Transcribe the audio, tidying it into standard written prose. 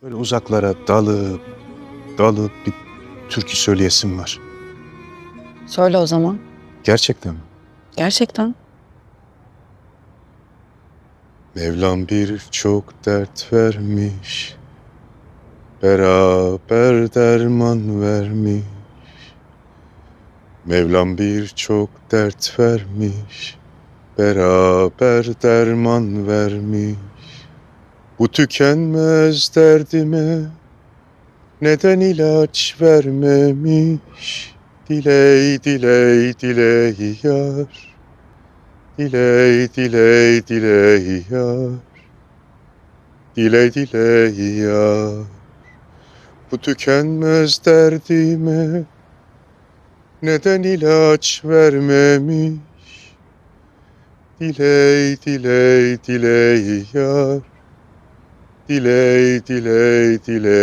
Böyle uzaklara dalıp dalıp bir türkü söyleyesim var. Söyle o zaman. Gerçekten mi? Gerçekten. Mevlam bir çok dert vermiş, beraber derman vermiş. Mevlam bir çok dert vermiş, beraber derman vermiş. Bu tükenmez derdime neden ilaç vermemiş? Diley diley diley yar, diley diley diley yar, diley diley yar. Bu tükenmez derdime neden ilaç vermemiş? Diley diley diley yar, diley diley diley